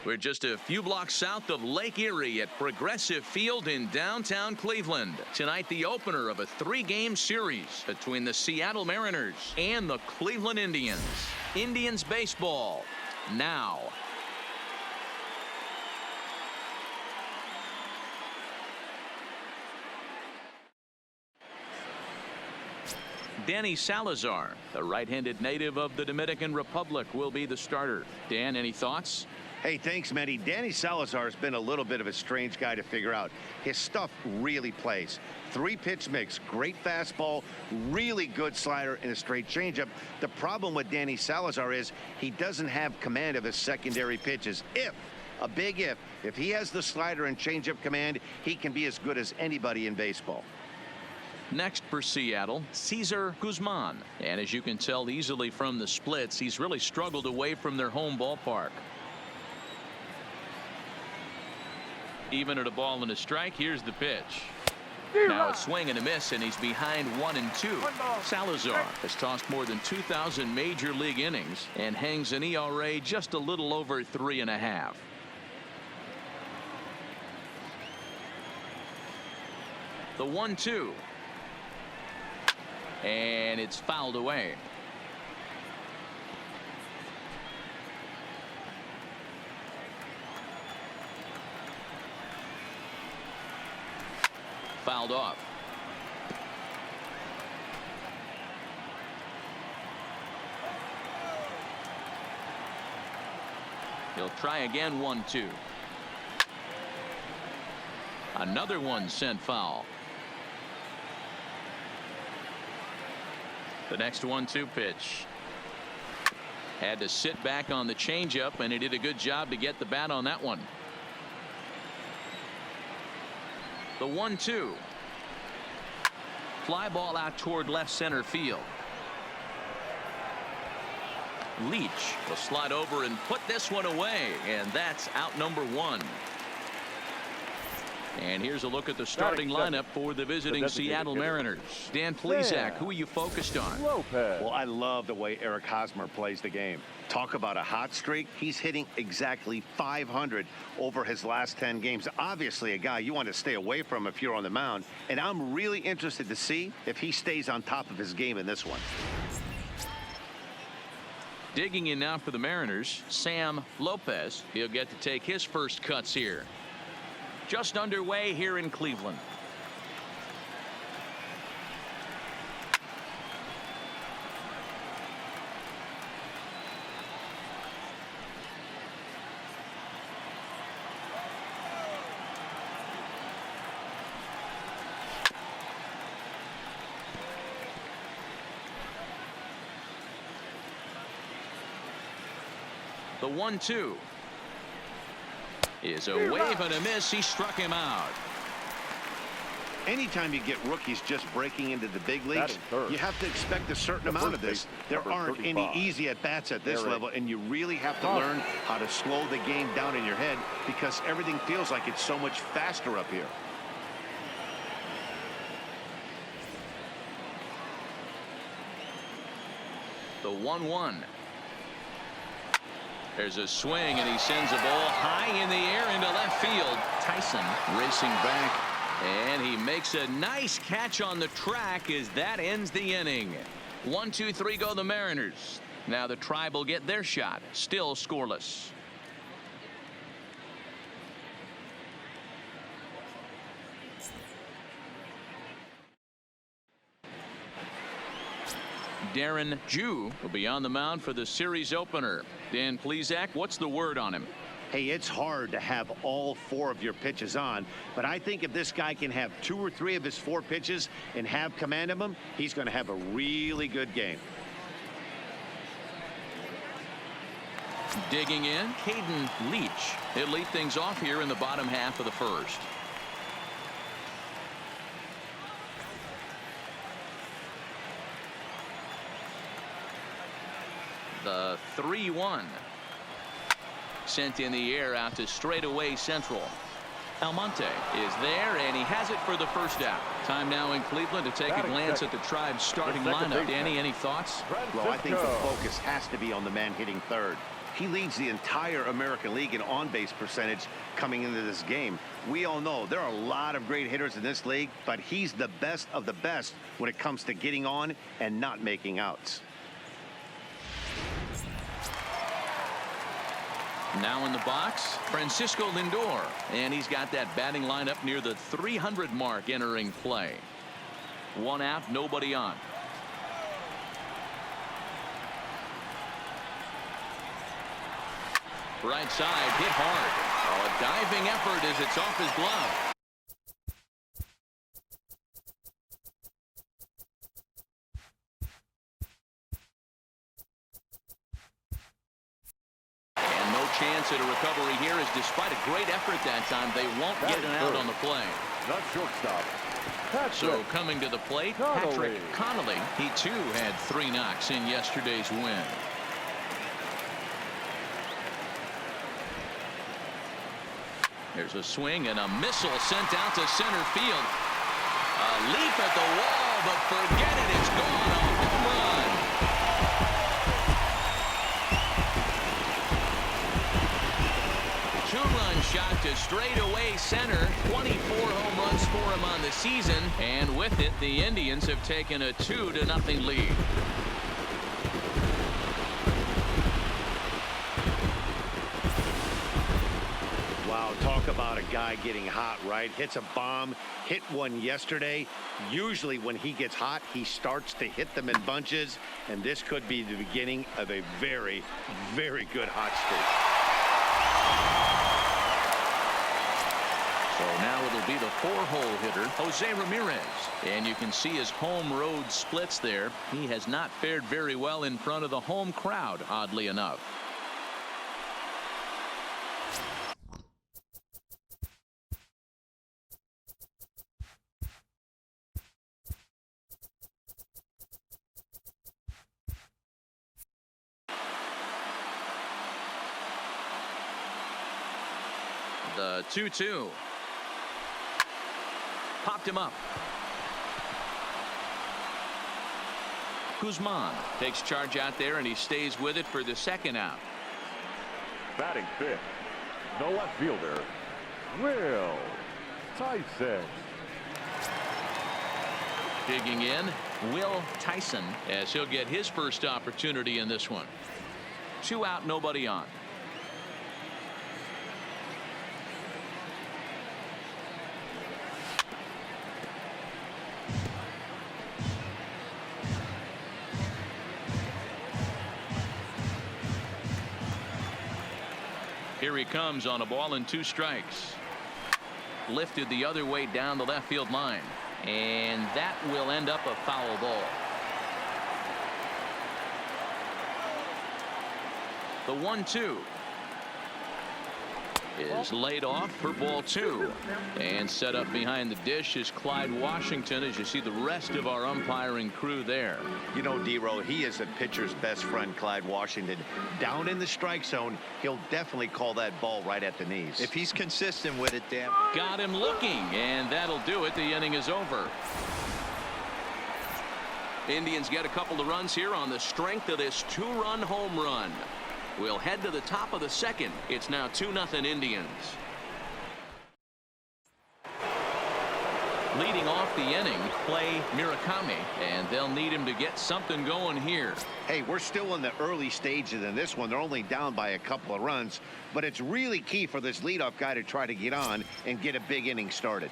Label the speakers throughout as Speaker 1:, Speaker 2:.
Speaker 1: We're just a few blocks south of Lake Erie at Progressive Field in downtown Cleveland. Tonight, the opener of a 3-game series between the Seattle Mariners and the Cleveland Indians. Indians baseball now. Danny Salazar, the right-handed native of the Dominican Republic, will be the starter. Dan, any thoughts?
Speaker 2: Hey, thanks, Matty. Danny Salazar has been a little bit of a strange guy to figure out. His stuff really plays. 3-pitch mix, great fastball, really good slider, and a straight changeup. The problem with Danny Salazar is he doesn't have command of his secondary pitches. A big if he has the slider and changeup command, he can be as good as anybody in baseball.
Speaker 1: Next for Seattle, Cesar Guzman. And as you can tell easily from the splits, he's really struggled away from their home ballpark. Even at a ball and a strike, here's the pitch. Now a swing and a miss, and he's behind 1-2. Salazar has tossed more than 2,000 major league innings and hangs an ERA just a little over 3.5. The 1-2. And it's fouled away. Fouled off. He'll try again. 1-2. Another one sent foul. The next 1-2 pitch. Had to sit back on the changeup, and he did a good job to get the bat on that one. The 1-2. Fly ball out toward left center field. Leach will slide over and put this one away, and that's out number 1. And here's a look at the starting lineup for the visiting Seattle Mariners. Dan Plesac, who are you focused on?
Speaker 3: Lopez.
Speaker 2: Well, I love the way Eric Hosmer plays the game. Talk about a hot streak. He's hitting exactly 500 over his last 10 games. Obviously a guy you want to stay away from if you're on the mound. And I'm really interested to see if he stays on top of his game in this one.
Speaker 1: Digging in now for the Mariners, Sam Lopez. He'll get to take his first cuts here. Just underway here in Cleveland. The 1-2. Is a wave and a miss. He struck him out.
Speaker 2: Anytime you get rookies just breaking into the big leagues, you have to expect a certain amount of this. There aren't any easy at-bats at this level, and you really have to learn how to slow the game down in your head because everything feels like it's so much faster up here.
Speaker 1: The 1-1. There's a swing, and he sends a ball high in the air into left field. Tyson racing back, and he makes a nice catch on the track as that ends the inning. 1-2-3 go the Mariners. Now the Tribe will get their shot. Still scoreless. Darren Jew will be on the mound for the series opener. Dan Plesac, what's the word on him?
Speaker 2: Hey, it's hard to have all 4 of your pitches on, but I think if this guy can have 2 or 3 of his 4 pitches and have command of them, he's going to have a really good game.
Speaker 1: Digging in, Caden Leach. He'll lead things off here in the bottom half of the first. The 3-1. Sent in the air out to straightaway central. Almonte is there, and he has it for the first out. Time now in Cleveland to take a glance at the Tribe's starting lineup. Danny, any thoughts?
Speaker 2: Well, I think the focus has to be on the man hitting third. He leads the entire American League in on-base percentage coming into this game. We all know there are a lot of great hitters in this league, but he's the best of the best when it comes to getting on and not making outs.
Speaker 1: Now in the box, Francisco Lindor, and he's got that batting lineup near the 300 mark entering play. 1 out, nobody on. Right side, hit hard. Oh, a diving effort as it's off his glove. And no chance at a recovery here, as despite a great effort that time, they won't get an out on the play.
Speaker 3: Not shortstop.
Speaker 1: So coming to the plate, Patrick Connolly. He too had 3 knocks in yesterday's win. There's a swing and a missile sent out to center field. A leap at the wall, but forget it. It's gone. A home run. Two-run shot to straightaway center. 24 home runs for him on the season. And with it, the Indians have taken a 2-0 lead.
Speaker 2: Wow, talk about a guy getting hot, right? Hits a bomb, hit one yesterday. Usually when he gets hot, he starts to hit them in bunches, and this could be the beginning of a very, very good hot streak.
Speaker 1: So now it'll be the 4-hole hitter, Jose Ramirez. And you can see his home road splits there. He has not fared very well in front of the home crowd, oddly enough. The 2-2. Popped him up. Guzman takes charge out there, and he stays with it for the 2nd out.
Speaker 3: Batting 5th, the left fielder, Will Tyson.
Speaker 1: Digging in, Will Tyson, as he'll get his first opportunity in this one. 2 out, nobody on. Here he comes on a ball and 2 strikes. Lifted the other way down the left field line, and that will end up a foul ball. The 1-2 is laid off for ball 2, and set up behind the dish is Clyde Washington, as you see the rest of our umpiring crew there.
Speaker 2: You know, D-Row, he is a pitcher's best friend, Clyde Washington. Down in the strike zone, he'll definitely call that ball right at the knees.
Speaker 4: If he's consistent with it, Dan.
Speaker 1: Got him looking, and that'll do it. The inning is over. Indians get a couple of runs here on the strength of this 2-run home run. We'll head to the top of the 2nd. It's now 2-0 Indians. Leading off the inning, Clay Murakami, and they'll need him to get something going here.
Speaker 2: Hey, we're still in the early stages in this one. They're only down by a couple of runs, but it's really key for this leadoff guy to try to get on and get a big inning started.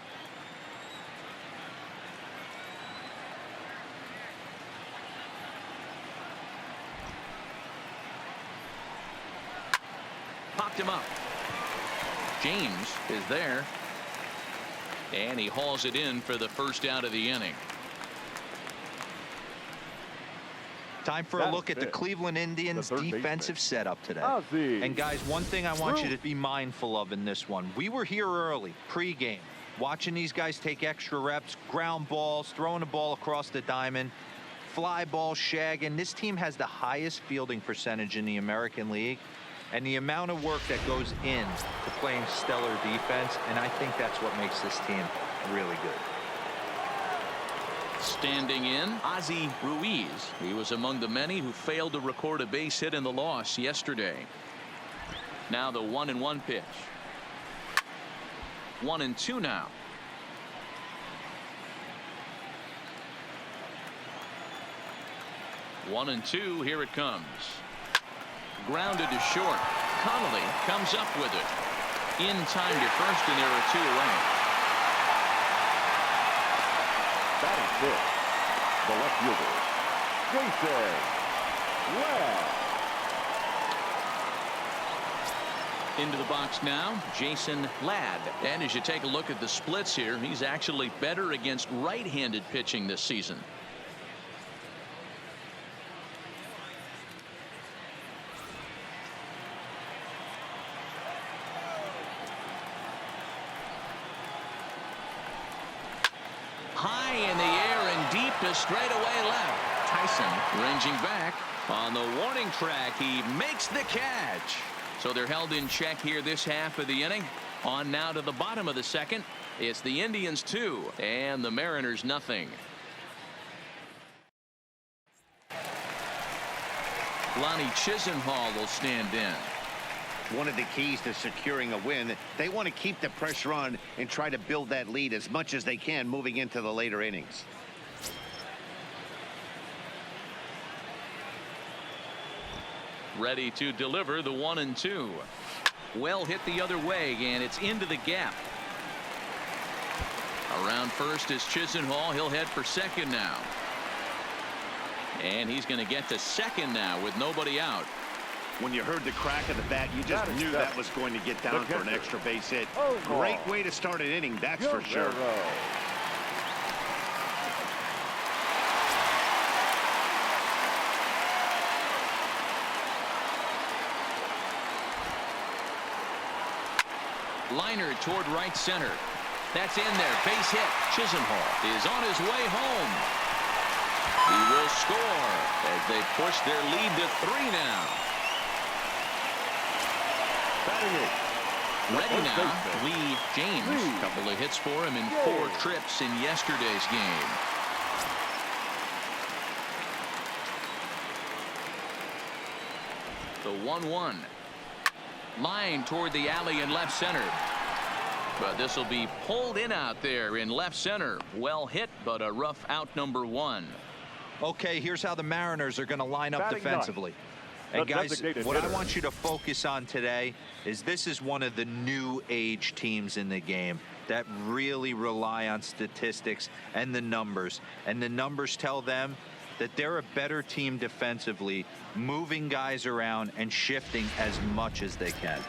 Speaker 1: Popped him up. James is there, and he hauls it in for the first out of the inning.
Speaker 4: Time for a look at the Cleveland Indians defensive setup today.
Speaker 3: Ozzie.
Speaker 4: And guys, one thing I want you to be mindful of in this one. We were here early, pregame, watching these guys take extra reps, ground balls, throwing the ball across the diamond, fly ball, shagging. This team has the highest fielding percentage in the American League, and the amount of work that goes in to playing stellar defense, and I think that's what makes this team really good.
Speaker 1: Standing in, Ozzie Ruiz. He was among the many who failed to record a base hit in the loss yesterday. Now the 1-1 pitch. 1-2 now. One and two. Here it comes. Grounded to short. Connolly comes up with it. In time to first, and there are two away.
Speaker 3: Batting fifth, the left fielder, Jason Ladd.
Speaker 1: Into the box now, Jason Ladd. And as you take a look at the splits here, he's actually better against right-handed pitching this season. High in the air and deep to straightaway left. Tyson ranging back on the warning track. He makes the catch. So they're held in check here this half of the inning. On now to the bottom of the second. It's the Indians 2 and the Mariners nothing. Lonnie Chisenhall will stand in.
Speaker 2: One of the keys to securing a win, they want to keep the pressure on and try to build that lead as much as they can moving into the later innings.
Speaker 1: Ready to deliver the 1-2. Well hit the other way, and it's into the gap. Around first is Chisenhall. He'll head for second now. And he's going to get to second now with nobody out.
Speaker 2: When you heard the crack of the bat, you just knew that was going to get down for an extra base hit. Great way to start an inning, that's for sure.
Speaker 1: Liner toward right center. That's in there. Base hit. Chisenhall is on his way home. He will score as they push their lead to 3 now. Ready now, Lee James. A couple of hits for him in 4 trips in yesterday's game. The 1-1. Line toward the alley in left center. But this will be pulled in out there in left center. Well hit, but a rough out number 1.
Speaker 4: Okay, here's how the Mariners are going to line up defensively. And guys, what I want you to focus on today is this is one of the new age teams in the game that really rely on statistics and the numbers. And the numbers tell them that they're a better team defensively, moving guys around and shifting as much as they can.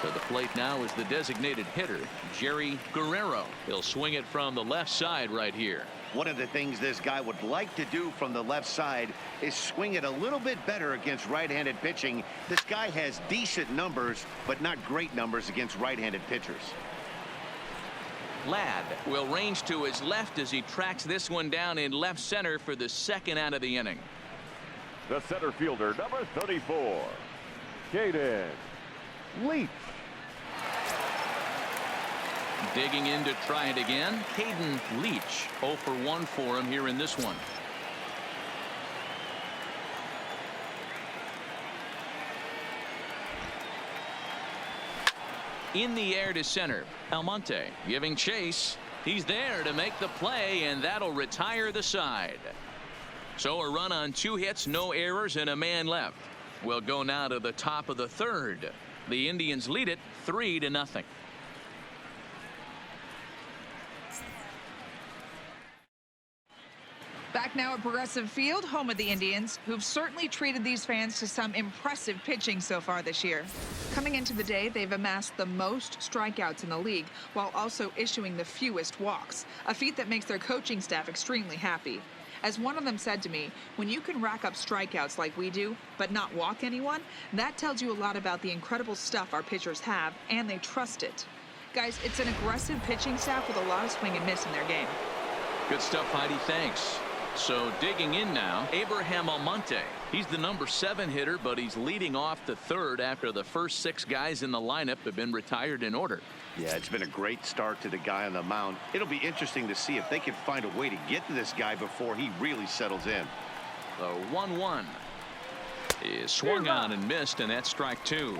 Speaker 1: To the plate now is the designated hitter, Jerry Guerrero. He'll swing it from the left side right here.
Speaker 2: One of the things this guy would like to do from the left side is swing it a little bit better against right-handed pitching. This guy has decent numbers, but not great numbers against right-handed pitchers.
Speaker 1: Ladd will range to his left as he tracks this one down in left center for the second out of the inning.
Speaker 3: The center fielder, number 34, Caden Leach.
Speaker 1: Digging in to try it again, Caden Leach. 0 for 1 for him here in this one. In the air to center. Almonte giving chase. He's there to make the play, and that'll retire the side. So a run on 2 hits, no errors, and a man left. We'll go now to the top of the third. The Indians lead it 3-0.
Speaker 5: Back now at Progressive Field, home of the Indians, who've certainly treated these fans to some impressive pitching so far this year. Coming into the day, they've amassed the most strikeouts in the league while also issuing the fewest walks, a feat that makes their coaching staff extremely happy. As one of them said to me, when you can rack up strikeouts like we do, but not walk anyone, that tells you a lot about the incredible stuff our pitchers have, and they trust it. Guys, it's an aggressive pitching staff with a lot of swing and miss in their game.
Speaker 1: Good stuff, Heidi. Thanks. So digging in now, Abraham Almonte. He's the number 7 hitter, but he's leading off the third after the first 6 guys in the lineup have been retired in order.
Speaker 2: Yeah, it's been a great start to the guy on the mound. It'll be interesting to see if they can find a way to get to this guy before he really settles in.
Speaker 1: The 1-1. is swung on and missed, and that's strike 2.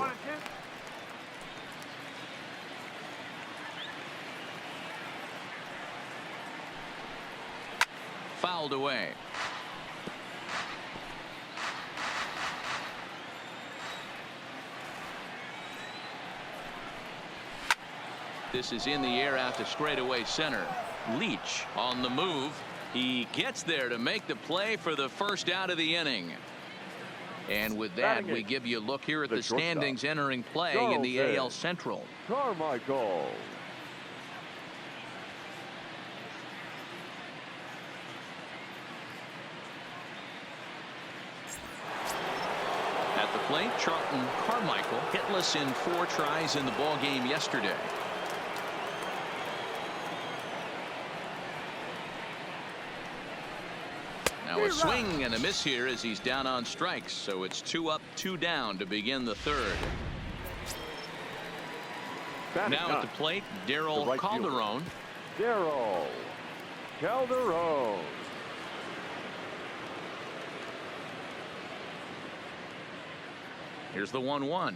Speaker 1: Fouled away. This is in the air out to straightaway center. Leach on the move. He gets there to make the play for the first out of the inning. And with that, we give you a look here at the standings entering play in the AL Central.
Speaker 3: Carmichael.
Speaker 1: At the plate, Charlton Carmichael hitless in 4 tries in the ball game yesterday. Now a swing and a miss here as he's down on strikes, so it's 2 up, 2 down to begin the 3rd. Now at the plate, Daryl Calderon.
Speaker 3: Daryl Calderon.
Speaker 1: Here's the 1-1.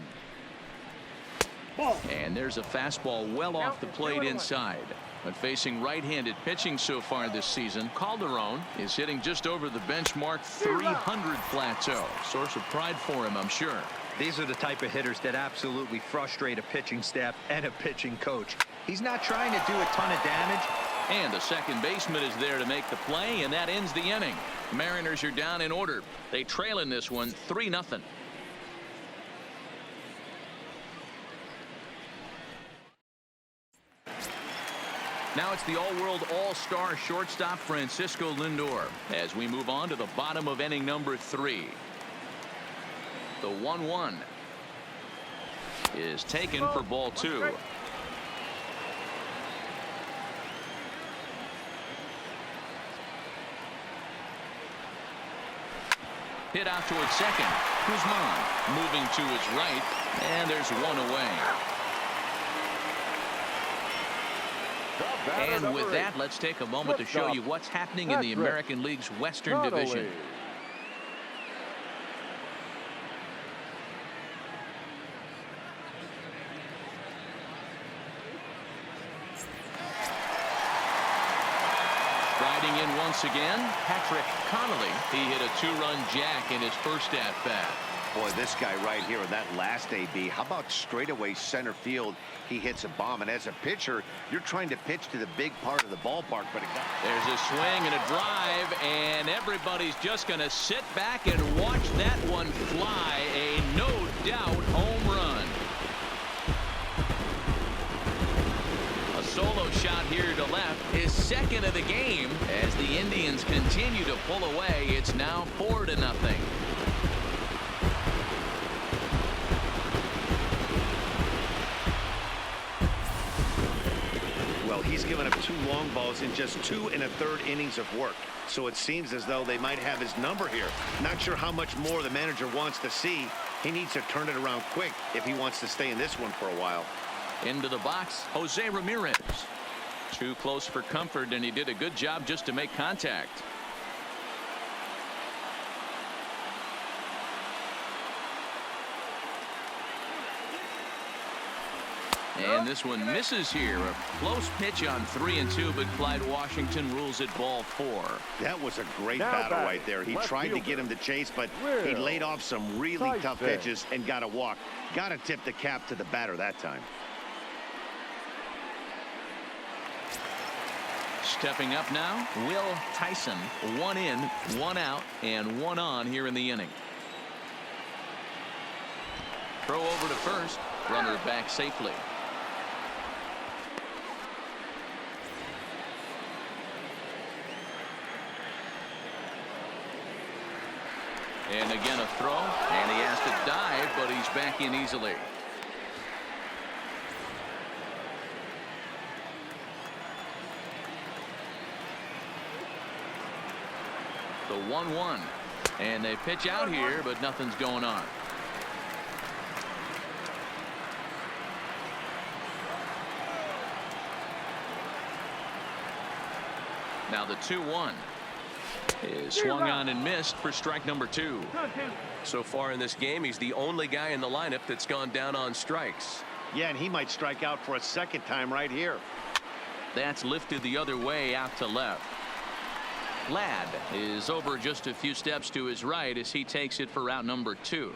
Speaker 1: And there's a fastball well off the plate inside. But facing right-handed pitching so far this season, Calderon is hitting just over the benchmark 300 plateau. Source of pride for him, I'm sure.
Speaker 4: These are the type of hitters that absolutely frustrate a pitching staff and a pitching coach. He's not trying to do a ton of damage.
Speaker 1: And the second baseman is there to make the play, and that ends the inning. Mariners are down in order. They trail in this one 3-0. Now it's the all-world all-star shortstop Francisco Lindor as we move on to the bottom of inning number 3. The 1-1 is taken for ball 2. Hit out towards second. Guzman moving to his right, and there's 1 away. And with that, let's take a moment to show you what's happening in the American League's Western Division. Riding in once again, Patrick Connolly. He hit a 2-run jack in his first at-bat.
Speaker 2: Boy, this guy right here in that last AB, how about straightaway center field? He hits a bomb, and as a pitcher, you're trying to pitch to the big part of the ballpark, but
Speaker 1: there's a swing and a drive, and everybody's just going to sit back and watch that one fly. A no-doubt home run. A solo shot here to left, his second of the game. As the Indians continue to pull away, it's now 4-0.
Speaker 2: he's given up 2 long balls in just 2 1/3 innings of work. So it seems as though they might have his number here. Not sure how much more the manager wants to see. He needs to turn it around quick if he wants to stay in this one for a while.
Speaker 1: Into the box, Jose Ramirez. Too close for comfort, and he did a good job just to make contact. And this one misses here. A close pitch on 3-2, but Clyde Washington rules it ball 4.
Speaker 2: That was a great battle right there. He tried to get him to chase, but he laid off some really tough pitches and got a walk. Got to tip the cap to the batter that time.
Speaker 1: Stepping up now, Will Tyson. 1 in, 1 out, and 1 on here in the inning. Throw over to first. Runner back safely. And again a throw, and he has to dive, but he's back in easily. The 1-1, and they pitch out here, but nothing's going on. Now the 2-1. is swung on and missed for strike number 2.
Speaker 6: So far in this game, he's the only guy in the lineup that's gone down on strikes.
Speaker 2: Yeah, and he might strike out for a second time right here.
Speaker 1: That's lifted the other way out to left. Ladd is over just a few steps to his right as he takes it for route number 2.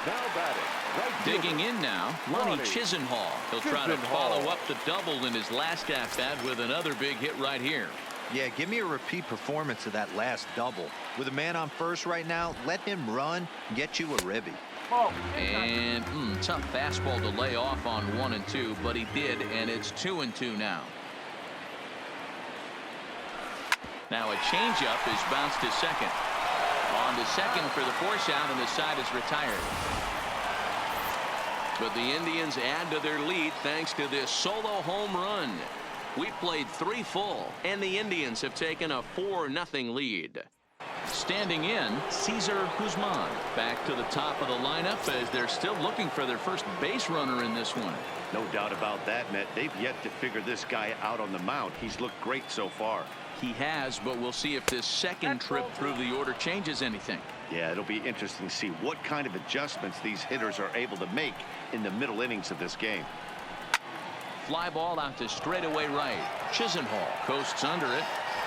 Speaker 3: Now batting. Right
Speaker 1: Digging
Speaker 3: fielder,
Speaker 1: in now, Lonnie
Speaker 3: Lonnie
Speaker 1: Chisenhall. He'll try to
Speaker 3: Chisenhall.
Speaker 1: follow up the double in his last at bat with another big hit right here.
Speaker 4: Yeah, give me a repeat performance of that last double. With a man on first right now, let him run and get you a ribby.
Speaker 3: ball.
Speaker 1: And tough fastball to lay off on 1 and 2, but he did, and it's 2 and 2 now. Now a changeup is bounced to second. On to second for the force out, and the side is retired. But the Indians add to their lead thanks to this solo home run. We played 3 full, and the Indians have taken a 4-0 lead. Standing in, Cesar Guzman back to the top of the lineup as they're still looking for their first base runner in this one.
Speaker 2: No doubt about that, Matt. They've yet to figure this guy out on the mound. He's looked great so far.
Speaker 1: He has, but we'll see if this second trip through the order changes anything.
Speaker 2: Yeah, it'll be interesting to see what kind of adjustments these hitters are able to make in the middle innings of this game.
Speaker 1: Fly ball out to straightaway right. Chisenhall coasts under it,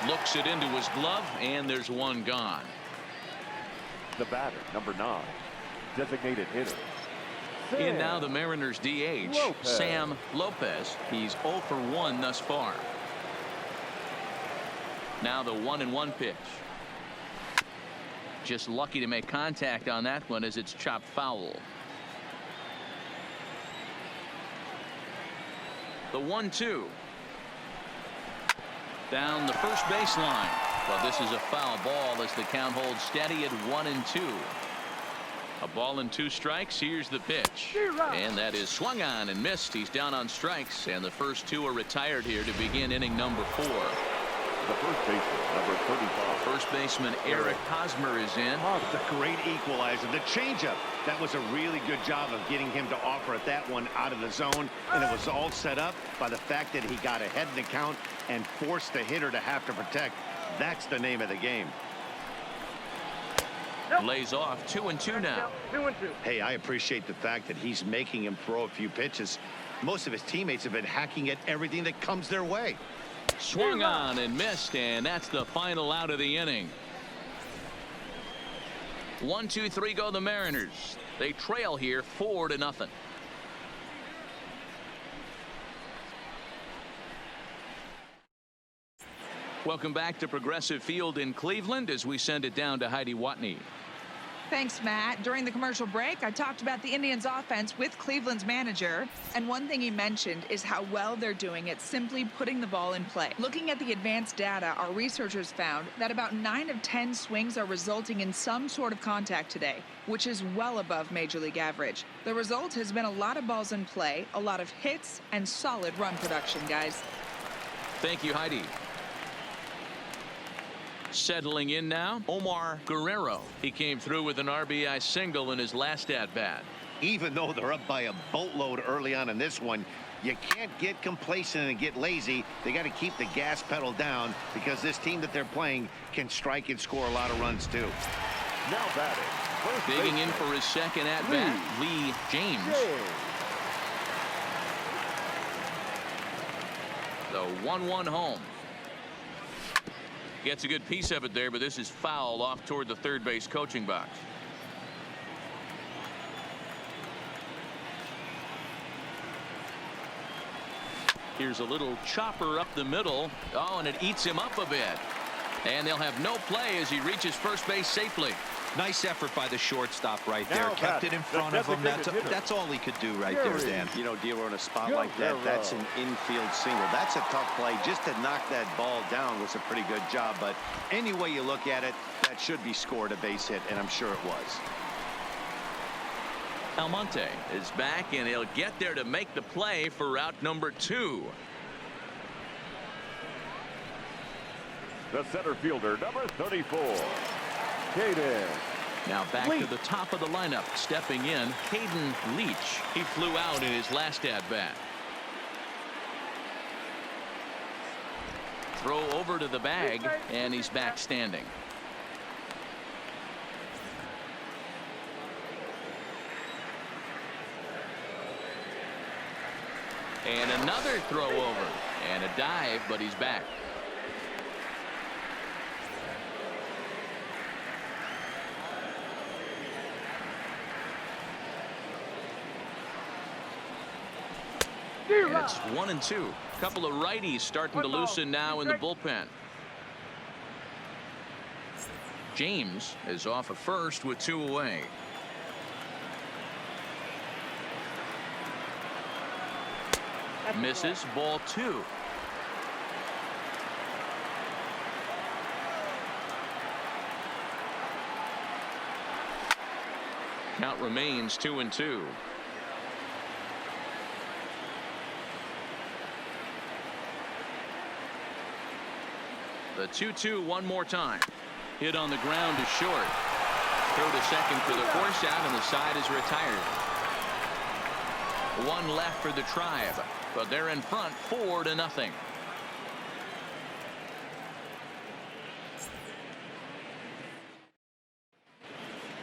Speaker 1: looks it into his glove, and there's one gone.
Speaker 3: The batter, number 9, designated hitter.
Speaker 1: In now the Mariners DH,
Speaker 3: Lopez.
Speaker 1: Sam Lopez. He's 0 for 1 thus far. Now the 1-1 pitch. Just lucky to make contact on that one as it's chopped foul. The 1-2. Down the first baseline. Well, this is a foul ball as the count holds steady at 1-2. A ball and 2 strikes. Here's the pitch. And that is swung on and missed. He's down on strikes, and the first 2 are retired here to begin inning number 4.
Speaker 3: The first baseman, number 35.
Speaker 1: First baseman Eric Hosmer is in.
Speaker 2: It's a great equalizer. The changeup. That was a really good job of getting him to offer at that one out of the zone. And it was all set up by the fact that he got ahead in the count and forced the hitter to have to protect. That's the name of the game.
Speaker 1: Lays off 2-2 now.
Speaker 2: Hey, I appreciate the fact that he's making him throw a few pitches. Most of his teammates have been hacking at everything that comes their way.
Speaker 1: Swung on and missed, and that's the final out of the inning. 1, 2, 3 go the Mariners. They trail here 4-0. Welcome back to Progressive Field in Cleveland as we send it down to Heidi Watney.
Speaker 5: Thanks, Matt. During the commercial break, I talked about the Indians' offense with Cleveland's manager, and one thing he mentioned is how well they're doing at simply putting the ball in play. Looking at the advanced data, our researchers found that about 9 of 10 swings are resulting in some sort of contact today, which is well above Major League average. The result has been a lot of balls in play, a lot of hits, and solid run production, guys.
Speaker 1: Thank you, Heidi. Settling in now, Omar Guerrero. He came through with an RBI single in his last at-bat.
Speaker 2: Even though they're up by a boatload early on in this one, you can't get complacent and get lazy. They got to keep the gas pedal down because this team that they're playing can strike and score a lot of runs too.
Speaker 3: Now batting. First
Speaker 1: Digging in
Speaker 3: baseman,
Speaker 1: for his second at-bat, Lee James. The 1-1 home. Gets a good piece of it there, but this is foul off toward the third base coaching box. Here's a little chopper up the middle. Oh, and it eats him up a bit. And they'll have no play as he reaches first base safely.
Speaker 4: Nice effort by the shortstop right there.
Speaker 3: Now
Speaker 4: Kept it
Speaker 3: batting,
Speaker 4: in front
Speaker 3: the
Speaker 4: of him.
Speaker 3: designated
Speaker 4: That's all he could do right
Speaker 3: Gary.
Speaker 4: there, Dan.
Speaker 2: You know, dealer in a spot
Speaker 3: Go,
Speaker 2: like that,
Speaker 3: Guerrero.
Speaker 2: that's an infield single. That's a tough play. Just to knock that ball down was a pretty good job. But any way you look at it, that should be scored a base hit, and I'm sure it was.
Speaker 1: Almonte is back, and he'll get there to make the play for route number 2.
Speaker 3: The center fielder, number 34. Caden.
Speaker 1: Now back to the top of the lineup. Stepping in, Caden Leach. He flew out in his last at-bat. throw over to the bag, and he's back standing. And another throw over and a dive, but he's back. And it's 1-2. A couple of righties starting to loosen now in the bullpen. James is off at first with 2 away. Misses, ball 2. Count remains 2-2. The 2-2 one more time. Hit on the ground is short. Throw to second for the force out, and the side is retired. 1 left for the Tribe, but they're in front 4-0.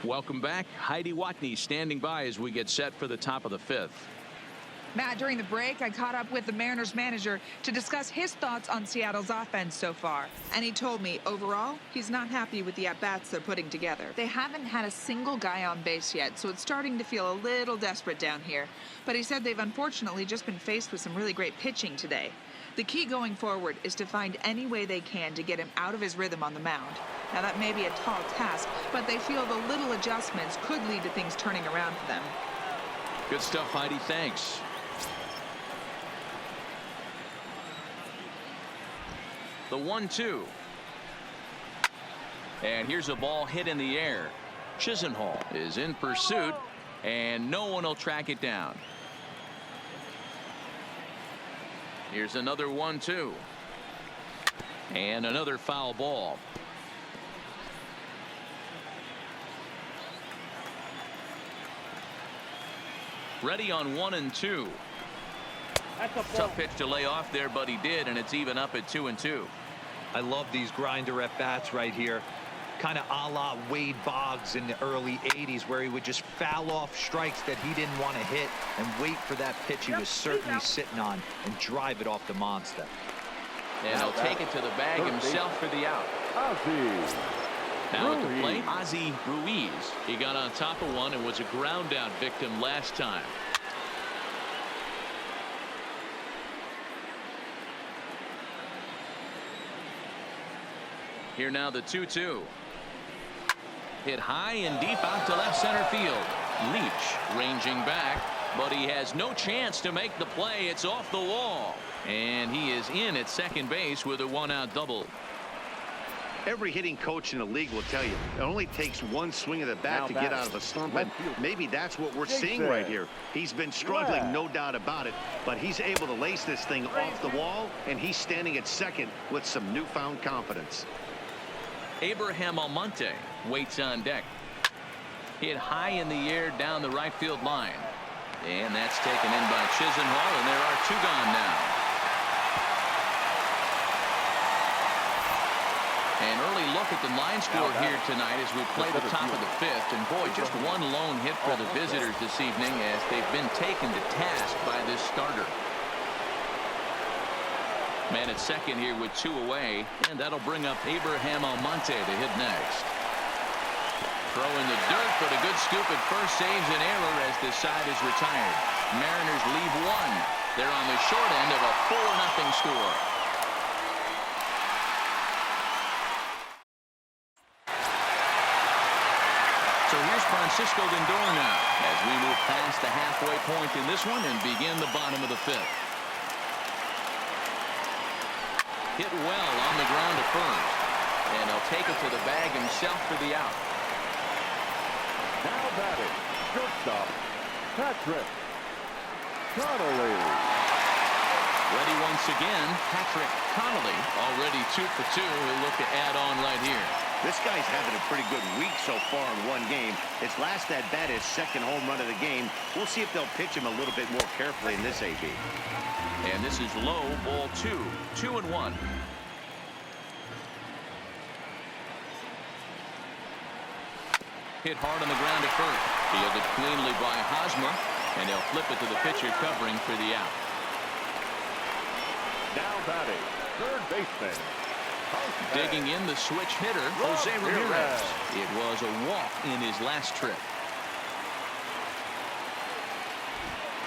Speaker 1: Welcome back. Heidi Watney standing by as we get set for the top of the 5th.
Speaker 5: Matt, during the break, I caught up with the Mariners manager to discuss his thoughts on Seattle's offense so far. And he told me, overall, he's not happy with the at-bats they're putting together. They haven't had a single guy on base yet, so it's starting to feel a little desperate down here. But he said they've unfortunately just been faced with some really great pitching today. The key going forward is to find any way they can to get him out of his rhythm on the mound. Now, that may be a tall task, but they feel the little adjustments could lead to things turning around for them.
Speaker 1: Good stuff, Heidi. Thanks. The 1-2. And here's a ball hit in the air. Chisenhall is in pursuit, and no one will track it down. Here's another 1-2. And another foul ball. Ready on 1-2. Tough pitch to lay off there, but he did, and it's even up at 2-2.
Speaker 4: I love these grinder at bats right here. Kind of a la Wade Boggs in the early 80s, where he would just foul off strikes that he didn't want to hit and wait for that pitch he was certainly sitting on and drive it off the monster.
Speaker 1: And he'll take it to the bag himself for the out. Now at the plate, Ozzie Ruiz. He got on top of one and was a ground out victim last time. Here now the 2-2. Hit high and deep out to left center field. Leach ranging back, but he has no chance to make the play. It's off the wall, and he is in at second base with a 1-out double.
Speaker 2: Every hitting coach in the league will tell you it only takes one swing of the bat to get out of a slump, and maybe that's what we're seeing right here. He's been struggling, no doubt about it, but he's able to lace this thing off the wall, and he's standing at second with some newfound confidence.
Speaker 1: Abraham Almonte waits on deck. Hit high in the air down the right field line, and that's taken in by Chisenhall, and there are 2 gone now. An early look at the line score here tonight as we play the top of the 5th, and boy, just one lone hit for the visitors this evening as they've been taken to task by this starter. Man at second here with 2 away, and that'll bring up Abraham Almonte to hit next. Throw in the dirt, but a good scoop at first saves an error as this side is retired. Mariners leave 1. They're on the short end of a 4-0 score. So here's Francisco Lindor now as we move past the halfway point in this one and begin the bottom of the 5th. Hit well on the ground to first, and he'll take it to the bag himself for the out.
Speaker 3: Now batting, shortstop, Patrick Connolly.
Speaker 1: Ready once again, Patrick Connolly, already 2 for 2. He'll look to add on right here.
Speaker 2: This guy's having a pretty good week so far in one game. His last at bat, his second home run of the game. We'll see if they'll pitch him a little bit more carefully in this AB.
Speaker 1: And this is low, ball 2, 2-1. Hit hard on the ground at first. Fielded cleanly by Hosmer, and they'll flip it to the pitcher covering for the out.
Speaker 3: Now batting, third baseman.
Speaker 1: Digging in the switch hitter, Jose Ramirez. It was a walk in his last trip.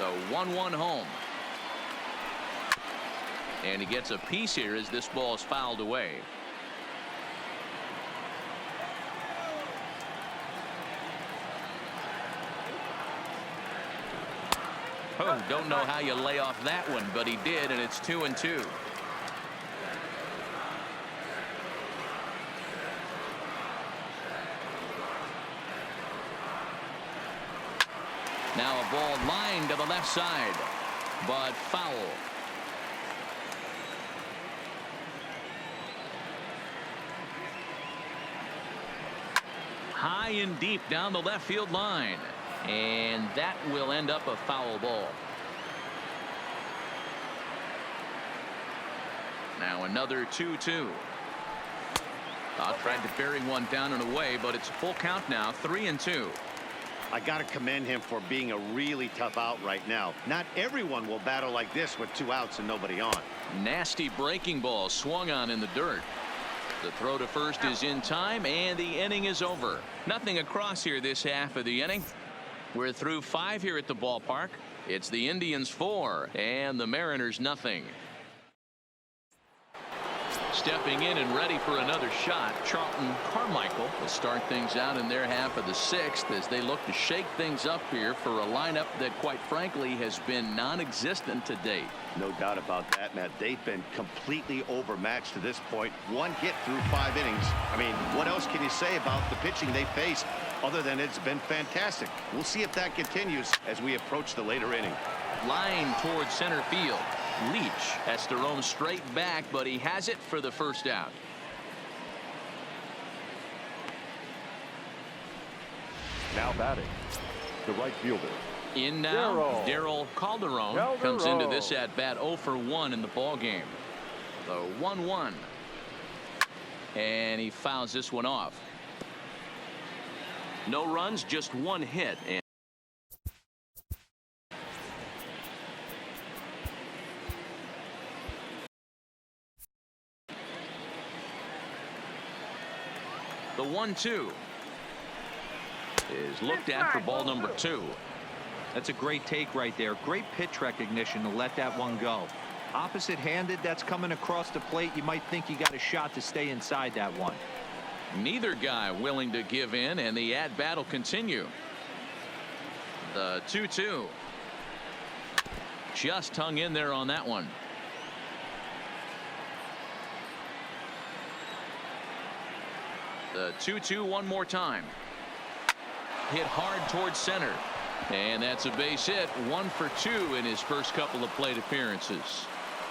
Speaker 1: The 1-1 home. And he gets a piece here as this ball is fouled away. Oh, don't know how you lay off that one, but he did, and it's 2-2. Now a ball lined to the left side, but foul. High and deep down the left field line. And that will end up a foul ball. Now another 2-2. Tried to bury one down and away, but it's a full count now, 3-2.
Speaker 2: I got to commend him for being a really tough out right now. Not everyone will battle like this with 2 outs and nobody on.
Speaker 1: Nasty breaking ball swung on in the dirt. The throw to first is in time, and the inning is over. Nothing across here this half of the inning. We're through 5 here at the ballpark. It's the Indians 4 and the Mariners nothing. Stepping in and ready for another shot, Charlton Carmichael will start things out in their half of the 6th as they look to shake things up here for a lineup that quite frankly has been non-existent to date.
Speaker 2: No doubt about that, Matt. They've been completely overmatched to this point. 1 hit through 5 innings. I mean, what else can you say about the pitching they face other than it's been fantastic? We'll see if that continues as we approach the later inning.
Speaker 1: Line towards center field. Leach has to roam straight back, but he has it for the first out.
Speaker 3: Now batting, the right fielder.
Speaker 1: In now, Daryl Calderon comes into this at bat 0 for 1 in the ball game. The 1-1. And he fouls this one off. No runs, just 1 hit. And the 1-2 is looked at for ball number 2.
Speaker 4: That's a great take right there. Great pitch recognition to let that one go. Opposite handed, that's coming across the plate. You might think you got a shot to stay inside that one.
Speaker 1: Neither guy willing to give in, and the at-bat will continue. The 2-2 just hung in there on that one. The 2-2 one more time. Hit hard towards center. And that's a base hit. 1 for 2 in his first couple of plate appearances.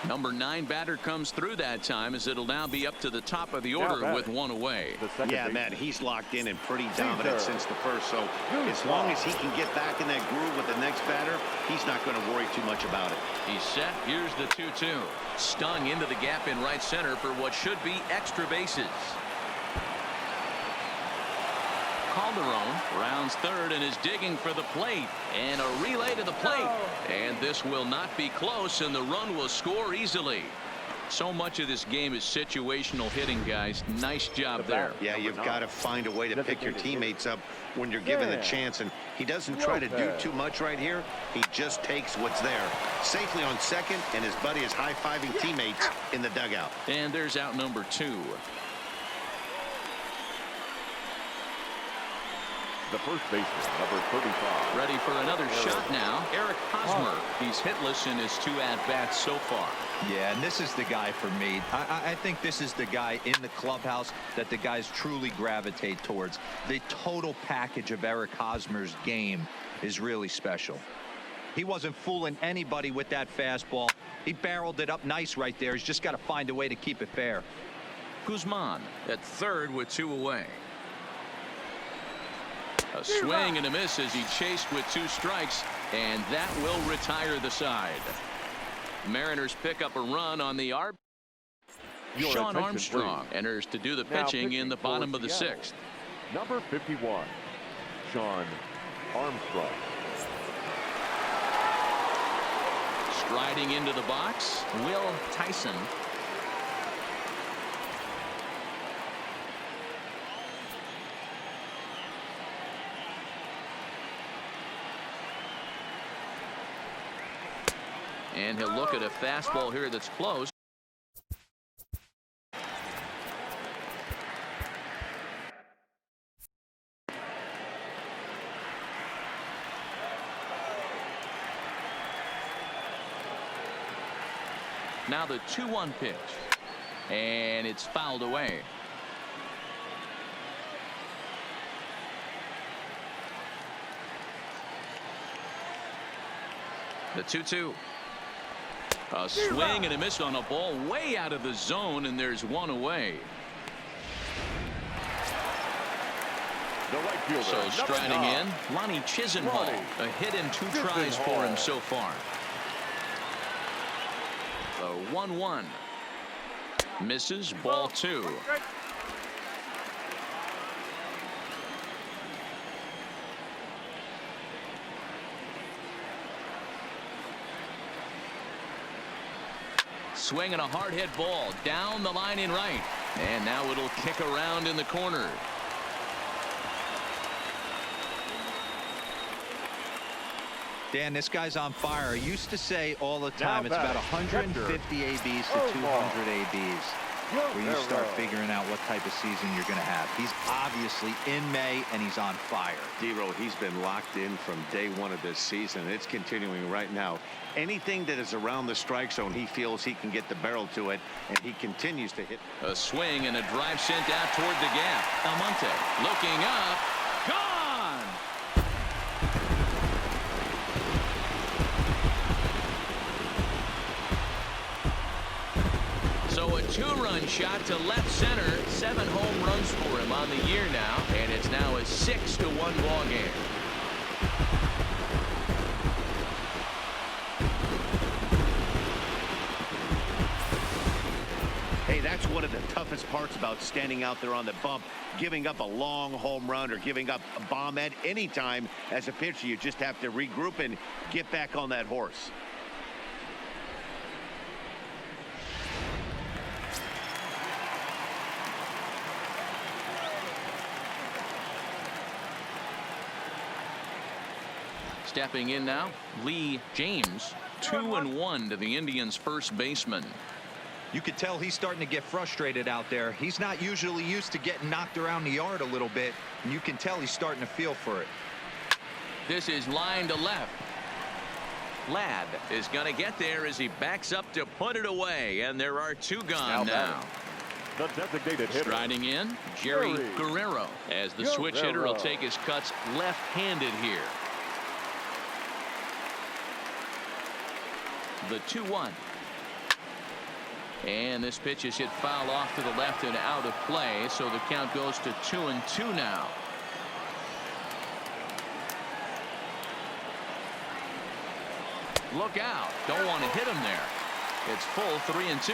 Speaker 1: Number 9 batter comes through that time as it'll now be up to the top of the order with 1 away.
Speaker 2: Yeah, Matt, he's locked in and pretty dominant since the first. So as long as he can get back in that groove with the next batter, he's not going to worry too much about it.
Speaker 1: He's set. Here's the 2-2. Stung into the gap in right center for what should be extra bases. Calderon rounds third and is digging for the plate, and a relay to the plate, and this will not be close, and the run will score easily. So much of this game is situational hitting, guys. Nice job there.
Speaker 2: Yeah, you've got to find a way to pick your teammates up when you're given the chance, and he doesn't try to do too much right here. He just takes what's there safely on second, and his buddy is high-fiving teammates in the dugout.
Speaker 1: And there's out number 2.
Speaker 3: The first baseman, number 35.
Speaker 1: Ready for another shot now. Eric Hosmer. He's hitless in his 2 at-bats so far.
Speaker 4: Yeah, and this is the guy for me. I think this is the guy in the clubhouse that the guys truly gravitate towards. The total package of Eric Hosmer's game is really special. He wasn't fooling anybody with that fastball. He barreled it up nice right there. He's just got to find a way to keep it fair.
Speaker 1: Guzman at third with 2 away. A swing and a miss as he chased with 2 strikes, and that will retire the side. Mariners pick up a run on the arb. Sean Armstrong enters to do the pitching in the bottom of the 6th.
Speaker 3: Number 51. Sean Armstrong.
Speaker 1: Striding into the box, Will Tyson. And he'll look at a fastball here that's close. Now the 2-1 pitch. And it's fouled away. The 2-2. A swing and a miss on a ball way out of the zone, and there's one away.
Speaker 3: The right fielder,
Speaker 1: So striding in, Lonnie Chisenhall.
Speaker 3: Lonnie
Speaker 1: A hit in 2 tries for him so far. The 1-1. Misses, ball 2. Swinging a hard hit ball down the line in right. And now it'll kick around in the corner.
Speaker 4: Dan, this guy's on fire. I used to say all the time it's about 150 ABs to 200 ABs where you start figuring out what type of season you're going to have. He's obviously in May, and he's on fire.
Speaker 2: D-Row, he's been locked in from day one of this season. It's continuing right now. Anything that is around the strike zone, he feels he can get the barrel to it, and he continues to hit.
Speaker 1: A swing and a drive sent out toward the gap. Almonte looking up. Gone! So a 2-run shot to left center. 7 home runs for him on the year now, and it's now a 6-1 ball game.
Speaker 2: Hey, that's one of the toughest parts about standing out there on the bump. Giving up a long home run or giving up a bomb at any time as a pitcher, you just have to regroup and get back on that horse.
Speaker 1: Stepping in now, Lee James. 2-1 to the Indians' first baseman.
Speaker 4: You could tell he's starting to get frustrated out there. He's not usually used to getting knocked around the yard a little bit, and you can tell he's starting to feel for it.
Speaker 1: This is line to left. Ladd is going to get there as he backs up to put it away, and there are 2 gone now.
Speaker 3: The designated hitter.
Speaker 1: Striding in, Jerry Guerrero, as the switch hitter will take his cuts left-handed here. The 2-1. And this pitch is hit foul off to the left and out of play, so the count goes to 2-2 now. Look out. Don't want to hit him there. It's full 3-2.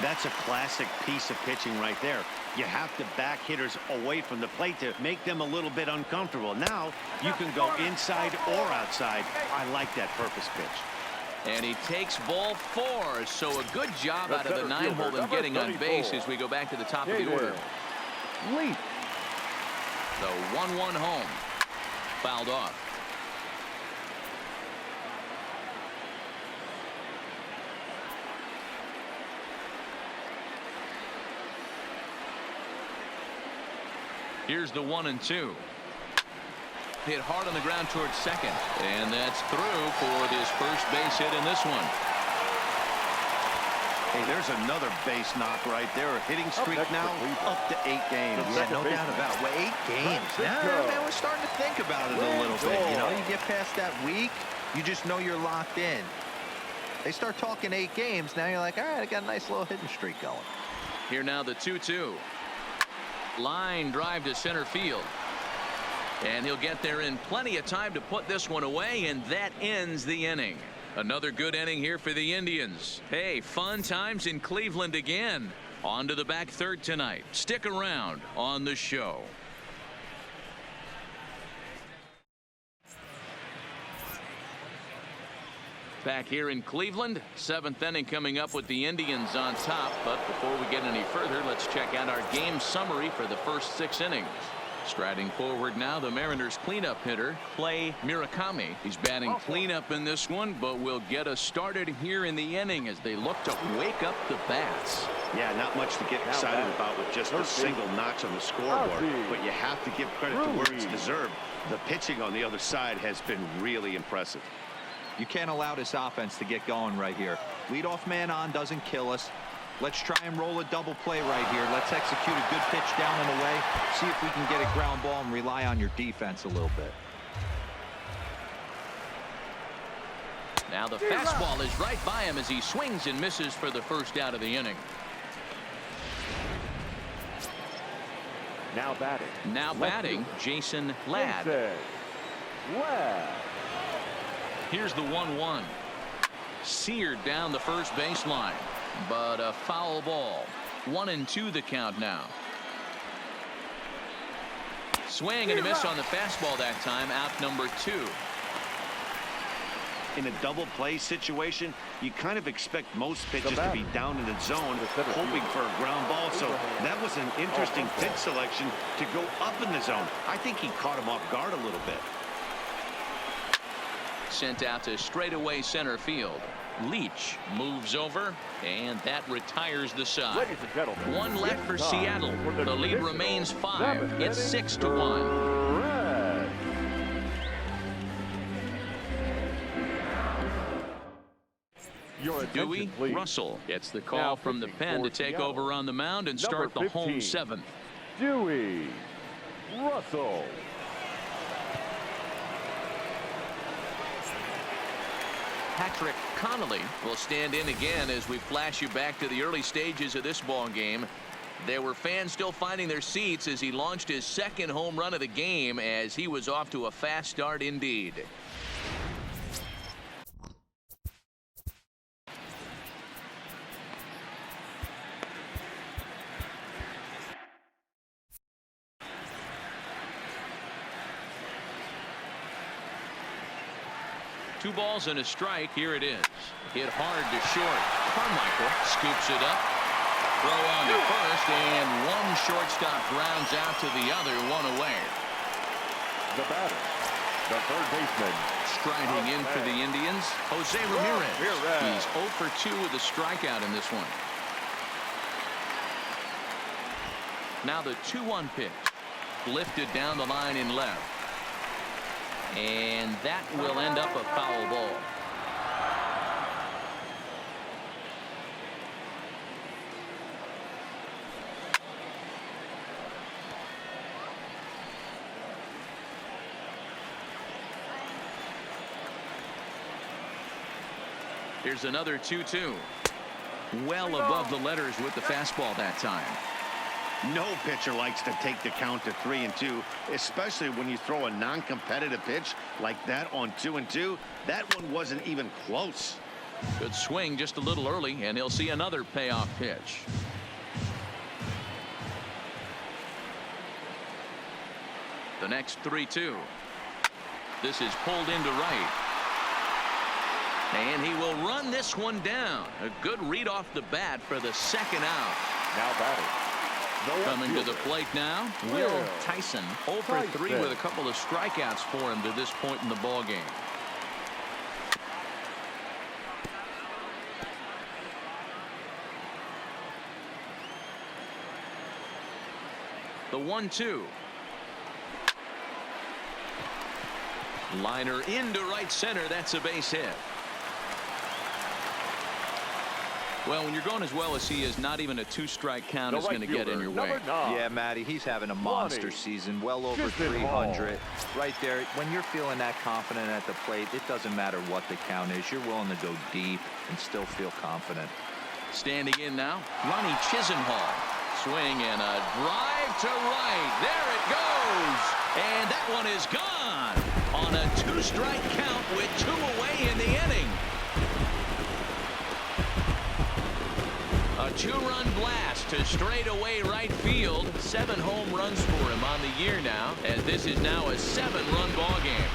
Speaker 2: That's a classic piece of pitching right there. You have to back hitters away from the plate to make them a little bit uncomfortable. Now you can go inside or outside. I like that purpose pitch.
Speaker 1: And he takes ball 4, so a good job out of the 9-hole in getting on base as we go back to the top of the order.
Speaker 3: Leap.
Speaker 1: The 1-1 home. Fouled off. Here's the 1-2. Hit hard on the ground towards second, and that's through for this first base hit in this one.
Speaker 2: Hey, there's another base knock right there. A hitting streak now up to 8 games.
Speaker 4: Yeah, no doubt about it. Well, 8 games. Now, man, we're starting to think about it a little bit. You know, you get past that week, you just know you're locked in. They start talking 8 games. Now you're like, all right, I got a nice little hitting streak going.
Speaker 1: Here now the 2-2. Line drive to center field. And he'll get there in plenty of time to put this one away, and that ends the inning. Another good inning here for the Indians. Hey, fun times in Cleveland again. On to the back third tonight. Stick around on the show. Back here in Cleveland, 7th inning coming up with the Indians on top. But before we get any further, let's check out our game summary for the first 6 innings. Striding forward now, the Mariners cleanup hitter, Clay Murakami. He's batting cleanup in this one, but will get us started here in the inning as they look to wake up the bats.
Speaker 2: Yeah, not much to get excited about with just a single notch on the scoreboard, but you have to give credit to where it's deserved. The pitching on the other side has been really impressive.
Speaker 4: You can't allow this offense to get going right here. Leadoff man on doesn't kill us. Let's try and roll a double play right here. Let's execute a good pitch down and away. See if we can get a ground ball and rely on your defense a little bit.
Speaker 1: Now the fastball is right by him as he swings and misses for the first out of the inning.
Speaker 3: Now batting.
Speaker 1: Jason Ladd. Here's the 1-1. Seared down the first baseline, but a foul ball. 1-2 the count now. Swing and a miss on the fastball that time. Out number 2.
Speaker 2: In a double play situation, you kind of expect most pitches to be down in the zone, hoping for a ground ball. So that was an interesting pitch selection to go up in the zone. I think he caught him off guard a little bit.
Speaker 1: Sent out to straightaway center field. Leach moves over, and that retires the side.
Speaker 3: Ladies and gentlemen,
Speaker 1: 1 left for Seattle. The lead remains 5. It's 6-1. Dewey Russell gets the call from the pen to take over on the mound and start the home 7th.
Speaker 3: Dewey Russell.
Speaker 1: Patrick Connolly will stand in again as we flash you back to the early stages of this ball game. There were fans still finding their seats as he launched his 2nd home run of the game, as he was off to a fast start indeed. Two balls and a strike. Here it is. Hit hard to short. Carmichael scoops it up. Throw on to first, and one shortstop grounds out to the other, 1 away.
Speaker 3: The batter, the third baseman.
Speaker 1: Striding in for the Indians, Jose Ramirez. He's 0 for 2 with a strikeout in this one. Now the 2-1 pitch. Lifted down the line in left. And that will end up a foul ball. Here's another 2-2. Well above the letters with the fastball that time.
Speaker 2: No pitcher likes to take the count to 3-2, especially when you throw a non-competitive pitch like that on 2-2. That one wasn't even close.
Speaker 1: Good swing just a little early, and he'll see another payoff pitch. The next 3-2. This is pulled into right. And he will run this one down. A good read off the bat for the 2nd out.
Speaker 3: Now batting.
Speaker 1: Coming to the plate now, Will Tyson. 0 for 3 with a couple of strikeouts for him to this point in the ball game. The 1-2. Liner into right center. That's a base hit. Well, when you're going as well as he is, not even a 2-strike count is going to get in your way.
Speaker 4: Yeah, Matty, he's having a monster season, well over 300. Right there, when you're feeling that confident at the plate, it doesn't matter what the count is. You're willing to go deep and still feel confident.
Speaker 1: Standing in now, Ronnie Chisenhall. Swing and a drive to right. There it goes. And that one is gone on a 2-strike count with 2 away in the inning. A 2-run blast to straightaway right field. 7 home runs for him on the year now, as this is now a 7-run ball game.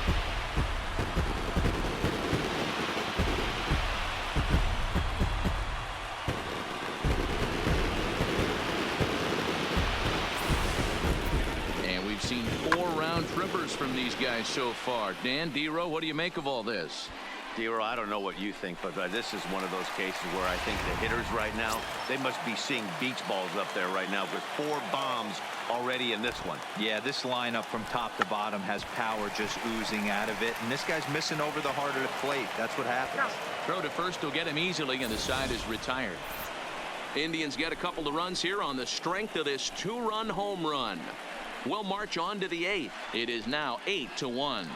Speaker 1: numbers from these guys so far. Dan, D-Row, what do you make of all this?
Speaker 2: D-Row, I don't know what you think, but this is one of those cases where I think the hitters right now, they must be seeing beach balls up there right now with 4 bombs already in this one.
Speaker 4: Yeah, this lineup from top to bottom has power just oozing out of it, and this guy's missing over the heart of the plate. That's what happens.
Speaker 1: Throw to first will get him easily, and the side is retired. Indians get a couple of runs here on the strength of this 2-run home run. We'll march on to the 8th. It is now 8-1.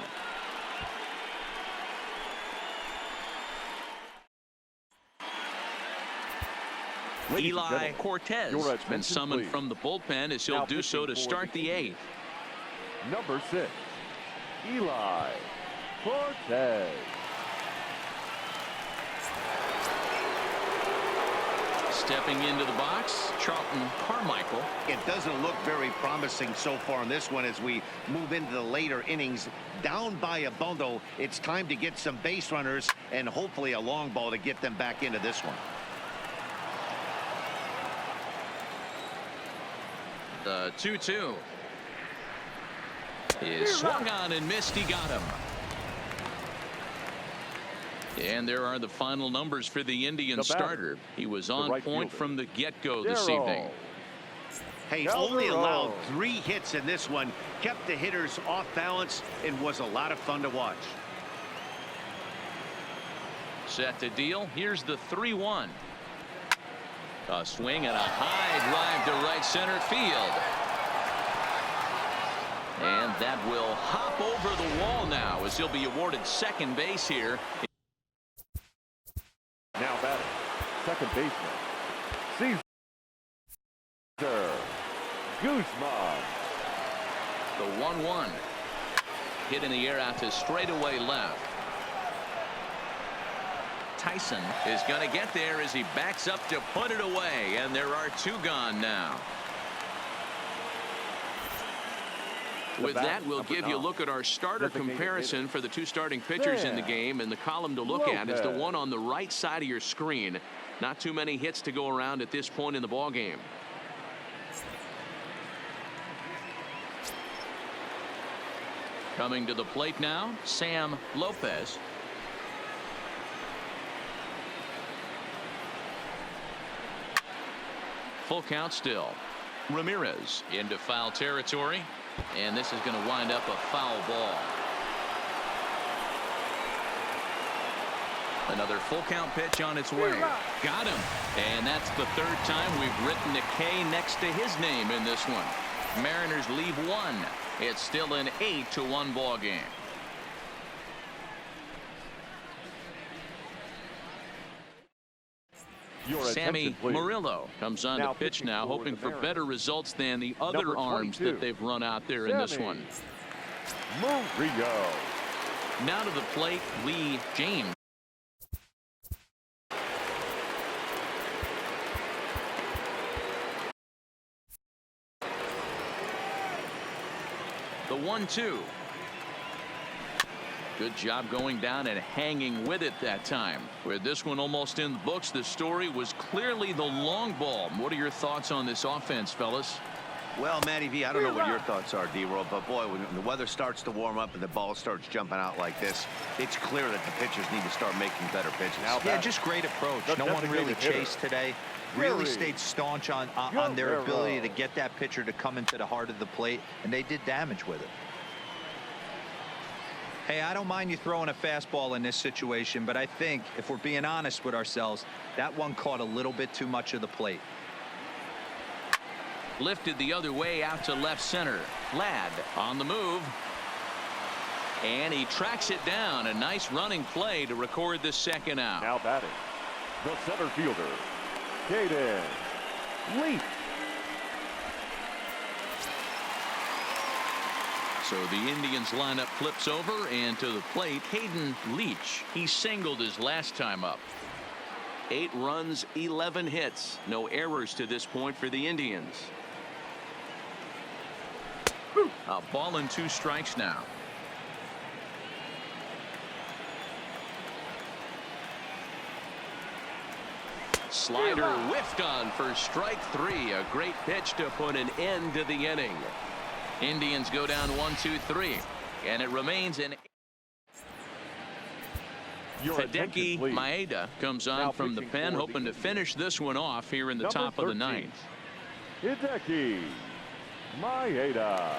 Speaker 1: Eli Cortez been summoned from the bullpen as he'll do so to start the 8th.
Speaker 3: Number 6, Eli Cortez.
Speaker 1: Stepping into the box, Charlton Carmichael.
Speaker 2: It doesn't look very promising so far in this one as we move into the later innings. Down by a bundle, it's time to get some base runners and hopefully a long ball to get them back into this one.
Speaker 1: The 2-2 is swung on and missed. He got him. And there are the final numbers for the Indian starter. He was on point from the get-go this evening.
Speaker 2: Hey, only allowed 3 hits in this one, kept the hitters off balance, and was a lot of fun to watch.
Speaker 1: Set to deal. Here's the 3-1. A swing and a high drive to right center field. And that will hop over the wall now as he'll be awarded second base here.
Speaker 3: Now batting, second baseman, Cesar Guzman.
Speaker 1: The 1-1. Hit in the air out to straightaway left. Tyson is going to get there as he backs up to put it away, and there are 2 gone now. With that, we'll give you a look at our starter comparison for the 2 starting pitchers in the game, and the column to look at is the one on the right side of your screen. Not too many hits to go around at this point in the ball game. Coming to the plate now, Sam Lopez. Full count still. Ramirez into foul territory, and this is going to wind up a foul ball. Another full count pitch on its way. Got him. And that's the 3rd time we've written a K next to his name in this one. Mariners leave 1. It's still an 8-1 ball game. Sammy Murillo comes on to pitch now, hoping for better results than the other arms that they've run out there in this one.
Speaker 3: Murillo.
Speaker 1: Now to the plate, Lee James. The 1-2. Good job going down and hanging with it that time. With this one almost in the books, the story was clearly the long ball. What are your thoughts on this offense, fellas?
Speaker 2: Well, Matty V, I don't know what your thoughts are, D-Roll, but boy, when the weather starts to warm up and the ball starts jumping out like this, it's clear that the pitchers need to start making better pitches.
Speaker 4: Yeah, just great approach. No one really chased today. Really stayed staunch on their ability to get that pitcher to come into the heart of the plate, and they did damage with it. Hey, I don't mind you throwing a fastball in this situation, but I think if we're being honest with ourselves, that one caught a little bit too much of the plate.
Speaker 1: Lifted the other way out to left center. Ladd on the move. And he tracks it down. A nice running play to record the second out.
Speaker 3: Now batting, the center fielder, Caden Leach.
Speaker 1: So the Indians lineup flips over, and to the plate, Hayden Leach. He singled his last time up. 8 runs, 11 hits. No errors to this point for the Indians. A ball and 2 strikes now. Slider whiffed on for strike 3. A great pitch to put an end to the inning. Indians go down 1-2-3, and it remains an.
Speaker 3: Your
Speaker 1: Hideki
Speaker 3: attention, please.
Speaker 1: Maeda comes on
Speaker 3: Now
Speaker 1: from the
Speaker 3: pitching
Speaker 1: pen,
Speaker 3: for the
Speaker 1: hoping to
Speaker 3: Indians.
Speaker 1: finish this one off here in the
Speaker 3: Number
Speaker 1: top of the
Speaker 3: 13,
Speaker 1: ninth.
Speaker 3: Hideki Maeda.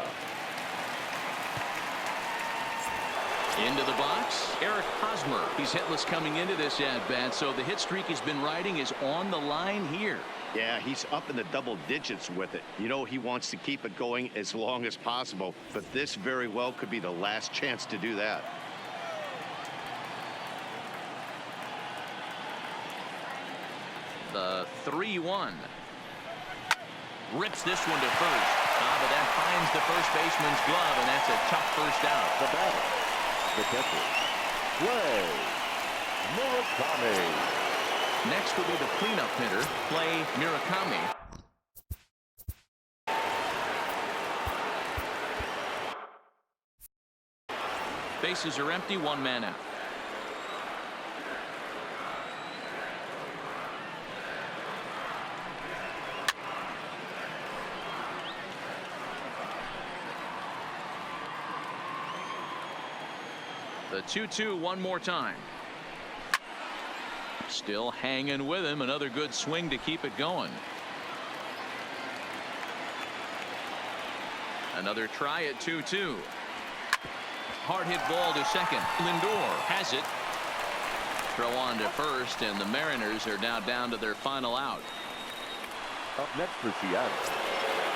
Speaker 1: Into the box, Eric Hosmer. He's hitless coming into this at-bat, so the hit streak he's been riding is on the line here.
Speaker 2: Yeah, he's up in the double digits with it. You know, he wants to keep it going as long as possible, but this very well could be the last chance to do that.
Speaker 1: The 3-1. Rips this one to first. But that finds the first baseman's glove, and that's a tough first out.
Speaker 3: The batter, the catcher, Clay Murakami.
Speaker 1: Next will be the cleanup hitter, Clay Murakami. Bases are empty, one man out. The 2-2 one more time. Still hanging with him. Another good swing to keep it going. Another try at 2-2. Hard hit ball to second. Lindor has it. Throw on to first, and the Mariners are now down to their final out.
Speaker 3: Up next for Seattle,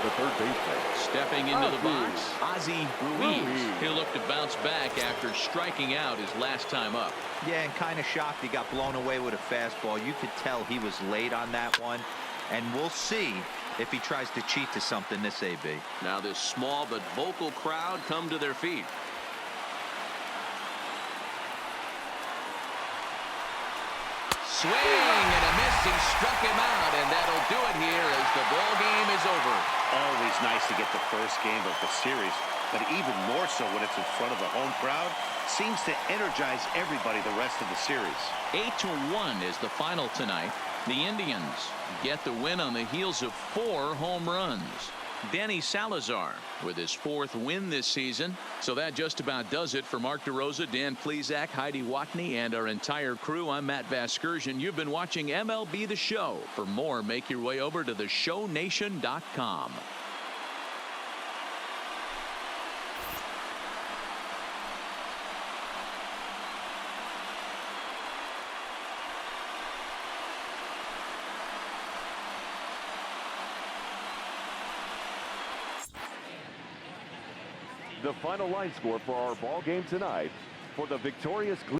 Speaker 3: the third baseman.
Speaker 1: Stepping into the box, Ozzie Ruiz. He'll look to bounce back after striking out his last time up.
Speaker 4: Yeah, and kind of shocked he got blown away with a fastball. You could tell he was late on that one, and we'll see if he tries to cheat to something this AB.
Speaker 1: Now this small but vocal crowd come to their feet. Swing and a miss. He struck him out, and that'll do it here as the ball game is over.
Speaker 2: Always nice to get the first game of the series, but even more so when it's in front of a home crowd. Seems to energize everybody the rest of the series.
Speaker 1: 8-1 is the final tonight. The Indians get the win on the heels of 4 home runs. Danny Salazar with his 4th win this season. So that just about does it for Mark DeRosa, Dan Plesac, Heidi Watney, and our entire crew. I'm Matt Vasgersian. You've been watching MLB The Show. For more, make your way over to theshownation.com.
Speaker 3: The final line score for our ball game tonight for the victorious